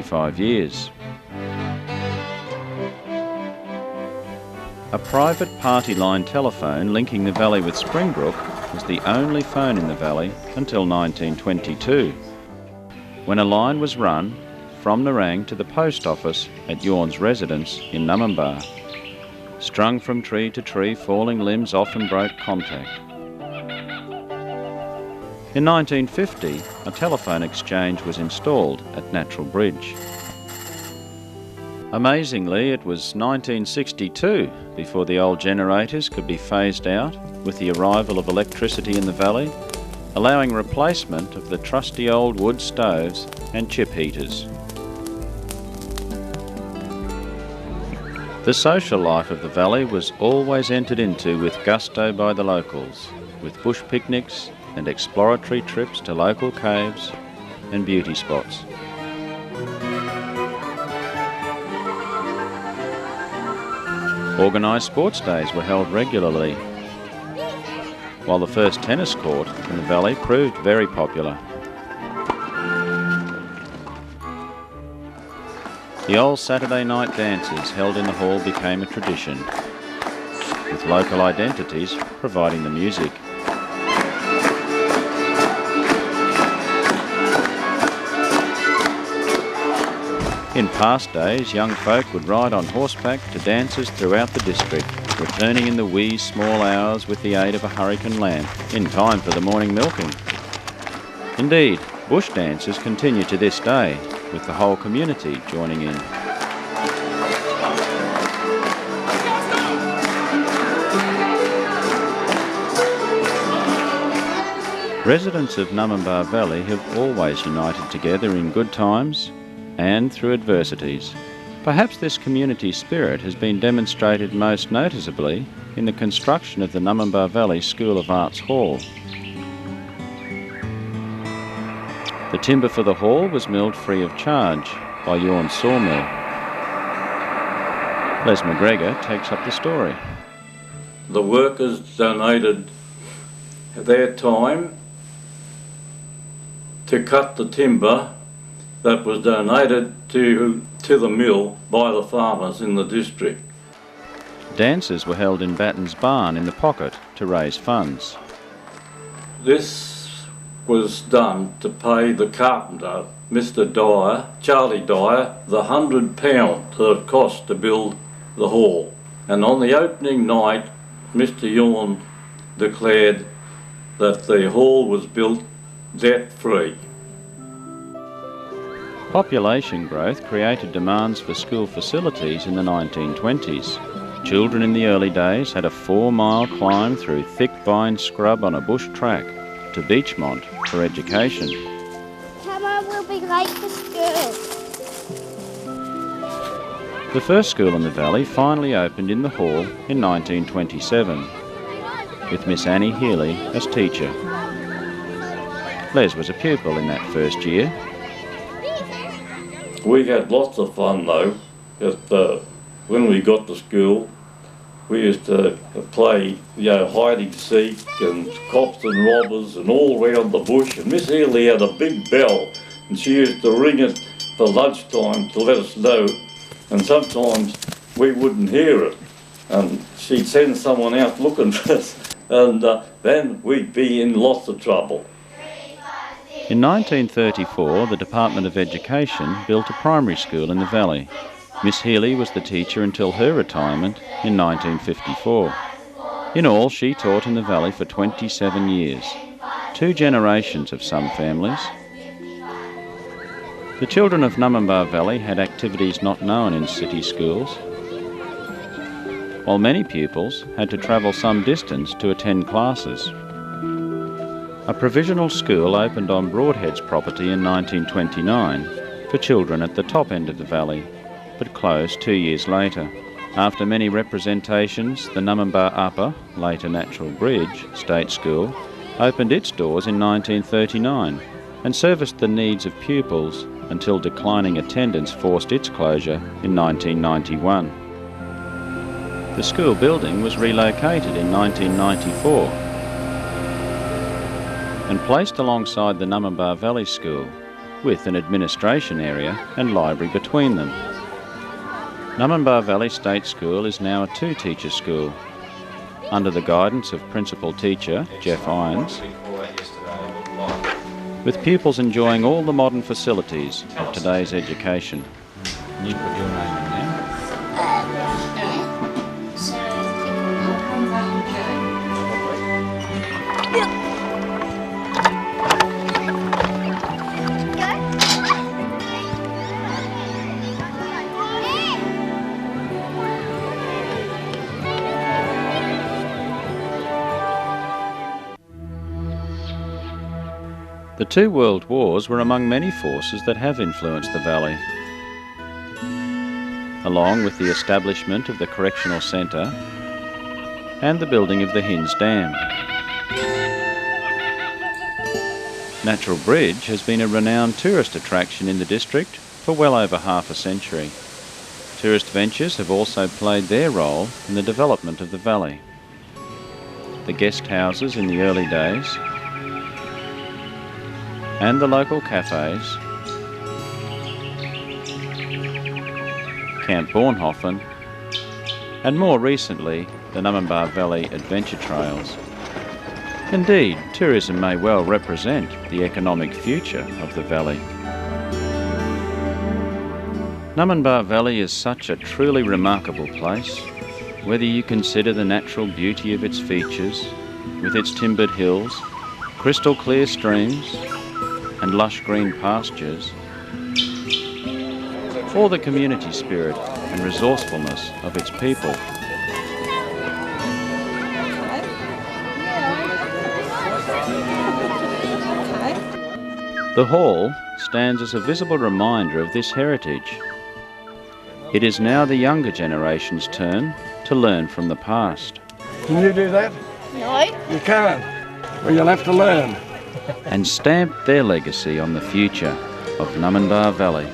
25 years. A private party line telephone linking the valley with Springbrook was the only phone in the valley until 1922, when a line was run from Nerang to the post office at Yorn's residence in Numinbah. Strung from tree to tree, falling limbs often broke contact. In 1950, a telephone exchange was installed at Natural Bridge. Amazingly, it was 1962 before the old generators could be phased out with the arrival of electricity in the valley, allowing replacement of the trusty old wood stoves and chip heaters. The social life of the valley was always entered into with gusto by the locals, with bush picnics and exploratory trips to local caves and beauty spots. Organised sports days were held regularly, while the first tennis court in the valley proved very popular. The old Saturday night dances held in the hall became a tradition, with local identities providing the music. In past days, young folk would ride on horseback to dances throughout the district, returning in the wee small hours with the aid of a hurricane lamp, in time for the morning milking. Indeed, bush dances continue to this day, with the whole community joining in. Residents of Numinbah Valley have always united together in good times and through adversities. Perhaps this community spirit has been demonstrated most noticeably in the construction of the Numinbah Valley School of Arts Hall. The timber for the hall was milled free of charge by Yorn Sawmill. Les McGregor takes up the story. The workers donated their time to cut the timber that was donated to the mill by the farmers in the district. Dances were held in Batten's barn in the pocket to raise funds. This was done to pay the carpenter, Mr. Dyer, Charlie Dyer, the £100 that it cost to build the hall. And on the opening night, Mr. Yorn declared that the hall was built debt-free. Population growth created demands for school facilities in the 1920s. Children in the early days had a 4-mile climb through thick vine scrub on a bush track to Beachmont for education. Mama will be late for school. The first school in the valley finally opened in the hall in 1927, with Miss Annie Healy as teacher. Les was a pupil in that first year. We had lots of fun though. When we got to school, we used to play, hide and seek and cops and robbers and all round the bush. And Miss Healy had a big bell and she used to ring it for lunchtime to let us know. And sometimes we wouldn't hear it. And she'd send someone out looking for us. And then we'd be in lots of trouble. In 1934, the Department of Education built a primary school in the valley. Miss Healy was the teacher until her retirement in 1954. In all, she taught in the valley for 27 years, 2 generations of some families. The children of Numinbah Valley had activities not known in city schools, while many pupils had to travel some distance to attend classes. A provisional school opened on Broadhead's property in 1929 for children at the top end of the valley, but closed 2 years later. After many representations, the Numinbah Upper, later Natural Bridge, State School, opened its doors in 1939 and serviced the needs of pupils until declining attendance forced its closure in 1991. The school building was relocated in 1994 and placed alongside the Numinbah Valley School, with an administration area and library between them. Numinbah Valley State School is now a two-teacher school, under the guidance of principal teacher Jeff Irons, with pupils enjoying all the modern facilities of today's education. You put your name in there. The two world wars were among many forces that have influenced the valley, along with the establishment of the correctional centre and the building of the Hinds Dam. Natural Bridge has been a renowned tourist attraction in the district for well over half a century. Tourist ventures have also played their role in the development of the valley. The guest houses in the early days and the local cafes, Camp Bornhofen, and more recently the Numinbah Valley Adventure Trails. Indeed, tourism may well represent the economic future of the valley. Numinbah Valley is such a truly remarkable place, whether you consider the natural beauty of its features, with its timbered hills, crystal clear streams, and lush green pastures, or the community spirit and resourcefulness of its people. The hall stands as a visible reminder of this heritage. It is now the younger generation's turn to learn from the past. Can you do that? No. You can't. Well, you'll have to learn. And stamp their legacy on the future of Numinbah Valley.